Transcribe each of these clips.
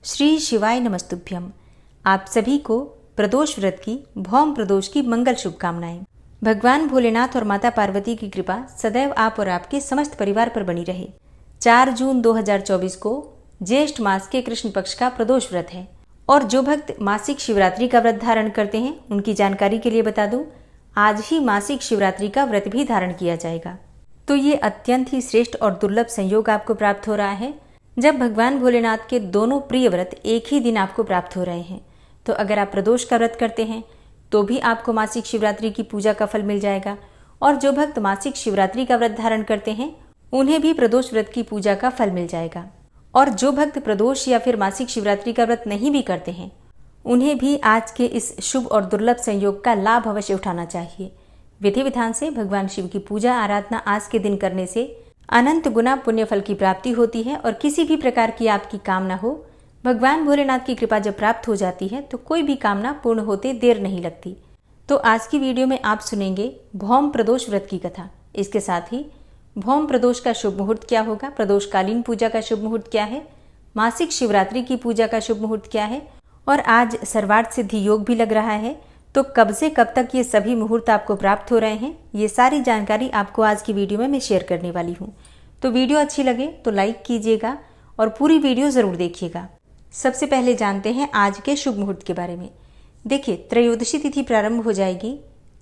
श्री शिवाय नमस्तुभ्यम। आप सभी को प्रदोष व्रत की भौम प्रदोष की मंगल शुभकामनाएं। भगवान भोलेनाथ और माता पार्वती की कृपा सदैव आप और आपके समस्त परिवार पर बनी रहे। 4 जून 2024 को ज्येष्ठ मास के कृष्ण पक्ष का प्रदोष व्रत है और जो भक्त मासिक शिवरात्रि का व्रत धारण करते हैं उनकी जानकारी के लिए बता दूं, आज ही मासिक शिवरात्रि का व्रत भी धारण किया जाएगा। तो ये अत्यंत ही श्रेष्ठ और दुर्लभ संयोग आपको प्राप्त हो रहा है जब भगवान भोलेनाथ के दोनों प्रिय व्रत एक ही दिन आपको प्राप्त हो रहे हैं। तो अगर आप प्रदोष का व्रत करते हैं तो भी आपको मासिक शिवरात्रि की पूजा का फल मिल जाएगा और जो भक्त मासिक शिवरात्रि का व्रत धारण करते हैं उन्हें भी प्रदोष व्रत की पूजा का फल मिल जाएगा। और जो भक्त प्रदोष या फिर मासिक शिवरात्रि का व्रत नहीं भी करते हैं उन्हें भी आज के इस शुभ और दुर्लभ संयोग का लाभ अवश्य उठाना चाहिए। विधि विधान से भगवान शिव की पूजा आराधना आज के दिन करने से अनंत गुना पुण्य फल की प्राप्ति होती है और किसी भी प्रकार की आपकी कामना हो, भगवान भोलेनाथ की कृपा जब प्राप्त हो जाती है तो कोई भी कामना पूर्ण होते देर नहीं लगती। तो आज की वीडियो में आप सुनेंगे भौम प्रदोष व्रत की कथा। इसके साथ ही भौम प्रदोष का शुभ मुहूर्त क्या होगा, प्रदोषकालीन पूजा का शुभ मुहूर्त क्या है, मासिक शिवरात्रि की पूजा का शुभ मुहूर्त क्या है और आज सर्वार्थ सिद्धि योग भी लग रहा है, तो कब से कब तक ये सभी मुहूर्त आपको प्राप्त हो रहे हैं, ये सारी जानकारी आपको आज की वीडियो में मैं शेयर करने वाली हूँ। तो वीडियो अच्छी लगे तो लाइक कीजिएगा और पूरी वीडियो ज़रूर देखिएगा। सबसे पहले जानते हैं आज के शुभ मुहूर्त के बारे में। देखिए, त्रयोदशी तिथि प्रारंभ हो जाएगी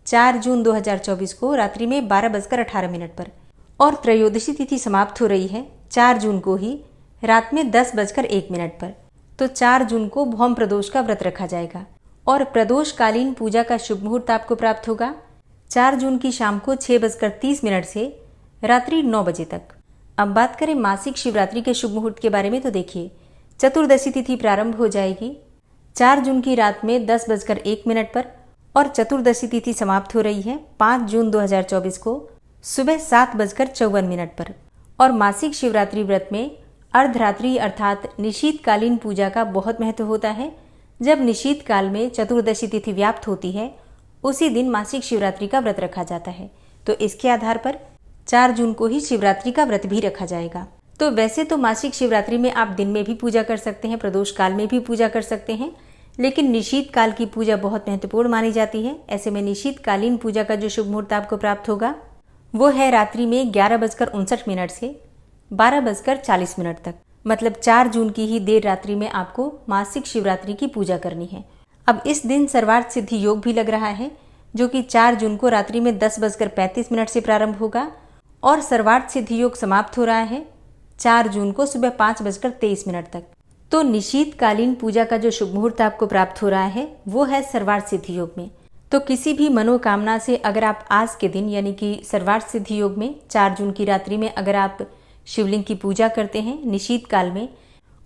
4 जून 2024 को रात्रि में 12:18 पर और त्रयोदशी तिथि समाप्त हो रही है 4 जून को ही रात में 10:01 पर। तो 4 जून को भौम प्रदोष का व्रत रखा जाएगा और प्रदोषकालीन पूजा का शुभ मुहूर्त आपको प्राप्त होगा 4 जून की शाम को 6:30 से रात्रि 9 बजे तक। अब बात करें मासिक शिवरात्रि के शुभ मुहूर्त के बारे में तो देखिए, चतुर्दशी तिथि प्रारंभ हो जाएगी 4 जून की रात में 10:01 पर और चतुर्दशी तिथि समाप्त हो रही है 5 जून 2024 को सुबह 7:54 पर। और मासिक शिवरात्रि व्रत में अर्धरात्रि अर्थात निशीतकालीन पूजा का बहुत महत्व होता है। जब निशीत काल में चतुर्दशी तिथि व्याप्त होती है उसी दिन मासिक शिवरात्रि का व्रत रखा जाता है। तो इसके आधार पर 4 जून को ही शिवरात्रि का व्रत भी रखा जाएगा। तो वैसे तो मासिक शिवरात्रि में आप दिन में भी पूजा कर सकते हैं, प्रदोष काल में भी पूजा कर सकते हैं, लेकिन निशीत काल की पूजा बहुत महत्वपूर्ण मानी जाती है। ऐसे में निशीतकालीन पूजा का जो शुभ मुहूर्त आपको प्राप्त होगा वो है रात्रि में 11:59 से 12:40 तक। मतलब 4 जून की ही देर रात्रि में आपको मासिक शिवरात्रि की पूजा करनी है। अब इस दिन सर्वार्थ सिद्धि योग भी लग रहा है जो कि 4 जून को रात्रि में 10:35 से प्रारंभ होगा और सर्वार्थ सिद्धि योग समाप्त हो रहा है 4 जून को सुबह 5:23 तक। तो निशीतकालीन पूजा का जो शुभ मुहूर्त आपको प्राप्त हो रहा है वो है सर्वार्थ सिद्धि योग में। तो किसी भी मनोकामना से अगर आप आज के दिन यानी कि सर्वार्थ सिद्धि योग में 4 जून की रात्रि में अगर आप शिवलिंग की पूजा करते हैं निशीत काल में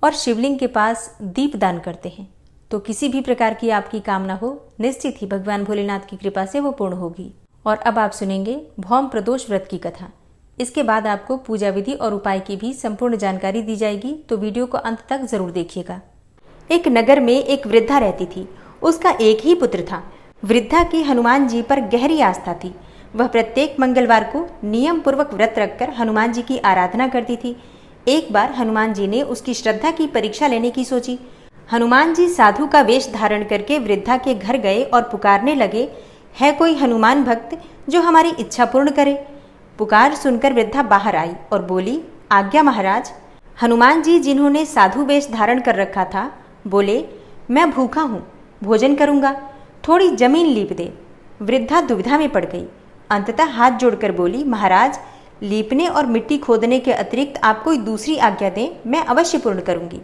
और शिवलिंग के पास दीप दान करते हैं तो किसी भी प्रकार की आपकी कामना हो निश्चित ही भगवान भोलेनाथ की कृपा से वो पूर्ण होगी। और अब आप सुनेंगे भौम प्रदोष व्रत की कथा। इसके बाद आपको पूजा विधि और उपाय की भी संपूर्ण जानकारी दी जाएगी, तो वीडियो को अंत तक जरूर देखिएगा। एक नगर में एक वृद्धा रहती थी। उसका एक ही पुत्र था। वृद्धा की हनुमान जी पर गहरी आस्था थी। वह प्रत्येक मंगलवार को नियम पूर्वक व्रत रखकर हनुमान जी की आराधना करती थी। एक बार हनुमान जी ने उसकी श्रद्धा की परीक्षा लेने की सोची। हनुमान जी साधु का वेश धारण करके वृद्धा के घर गए और पुकारने लगे, है कोई हनुमान भक्त जो हमारी इच्छा पूर्ण करे। पुकार सुनकर वृद्धा बाहर आई और बोली, आज्ञा महाराज। हनुमान जी जिन्होंने साधु वेश धारण कर रखा था बोले, मैं भूखा हूँ, भोजन करूँगा, थोड़ी जमीन लीप दे। वृद्धा दुविधा में पड़ गई। अंततः हाथ जोड़कर बोली, महाराज लीपने और मिट्टी खोदने के अतिरिक्त आप कोई दूसरी आज्ञा दें, मैं अवश्य पूर्ण करूंगी।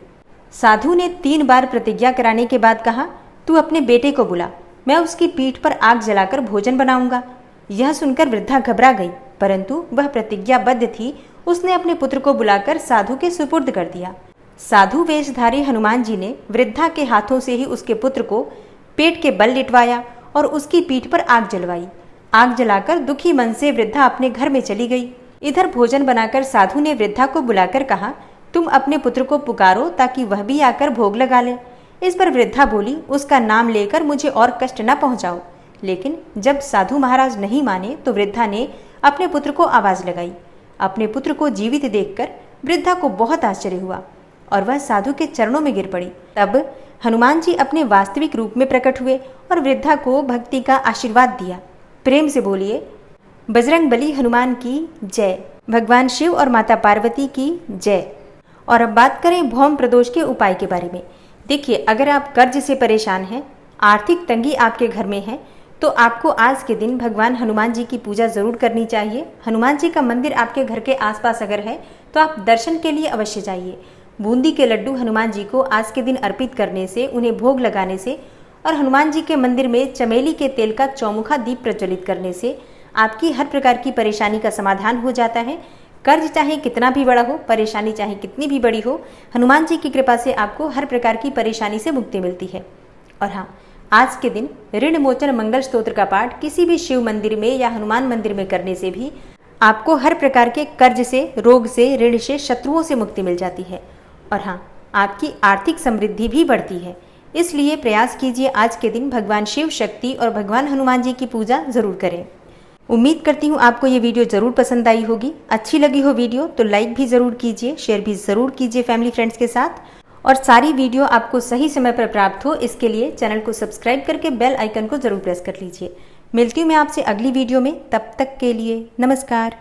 साधु ने 3 बार प्रतिज्ञा कराने के बाद कहा, तू अपने बेटे को बुला, मैं उसकी पीठ पर आग जलाकर भोजन बनाऊंगा। यह सुनकर वृद्धा घबरा गई, परंतु वह प्रतिज्ञाबद्ध थी। उसने अपने पुत्र को बुलाकर साधु के सुपुर्द कर दिया। साधु वेशधारी हनुमान जी ने वृद्धा के हाथों से ही उसके पुत्र को पेट के बल लिटवाया और उसकी पीठ पर आग जलवाई। आग जलाकर दुखी मन से वृद्धा अपने घर में चली गई। इधर भोजन बनाकर साधु ने वृद्धा को बुलाकर कहा, तुम अपने पुत्र को पुकारो ताकि वह भी आकर भोग लगा ले। इस पर वृद्धा बोली, उसका नाम लेकर मुझे और कष्ट न पहुंचाओ। लेकिन जब साधु महाराज नहीं माने तो वृद्धा ने अपने पुत्र को आवाज लगाई। अपने पुत्र को जीवित देखकर वृद्धा को बहुत आश्चर्य हुआ और वह साधु के चरणों में गिर पड़ी। तब हनुमान जी अपने वास्तविक रूप में प्रकट हुए और वृद्धा को भक्ति का आशीर्वाद दिया। प्रेम से बोलिए बजरंगबली हनुमान की जय, भगवान शिव और माता पार्वती की जय। और अब बात करें भौम प्रदोष के उपाय के बारे में। देखिए, अगर आप कर्ज से परेशान हैं, आर्थिक तंगी आपके घर में है, तो आपको आज के दिन भगवान हनुमान जी की पूजा जरूर करनी चाहिए। हनुमान जी का मंदिर आपके घर के आसपास अगर है तो आप दर्शन के लिए अवश्य जाइए। बूंदी के लड्डू हनुमान जी को आज के दिन अर्पित करने से, उन्हें भोग लगाने से और हनुमान जी के मंदिर में चमेली के तेल का चौमुखा दीप प्रज्वलित करने से आपकी हर प्रकार की परेशानी का समाधान हो जाता है। कर्ज चाहे कितना भी बड़ा हो, परेशानी चाहे कितनी भी बड़ी हो, हनुमान जी की कृपा से आपको हर प्रकार की परेशानी से मुक्ति मिलती है। और हाँ, आज के दिन ऋण मोचन मंगल स्तोत्र का पाठ किसी भी शिव मंदिर में या हनुमान मंदिर में करने से भी आपको हर प्रकार के कर्ज से, रोग से, ऋण से, शत्रुओं से मुक्ति मिल जाती है। और हाँ, आपकी आर्थिक समृद्धि भी बढ़ती है। इसलिए प्रयास कीजिए आज के दिन भगवान शिव शक्ति और भगवान हनुमान जी की पूजा जरूर करें। उम्मीद करती हूँ आपको ये वीडियो जरूर पसंद आई होगी। अच्छी लगी हो वीडियो तो लाइक भी जरूर कीजिए, शेयर भी जरूर कीजिए फैमिली फ्रेंड्स के साथ। और सारी वीडियो आपको सही समय पर प्राप्त हो, इसके लिए चैनल को सब्सक्राइब करके बेल आइकन को जरूर प्रेस कर लीजिए। मिलती हूँ मैं आपसे अगली वीडियो में, तब तक के लिए नमस्कार।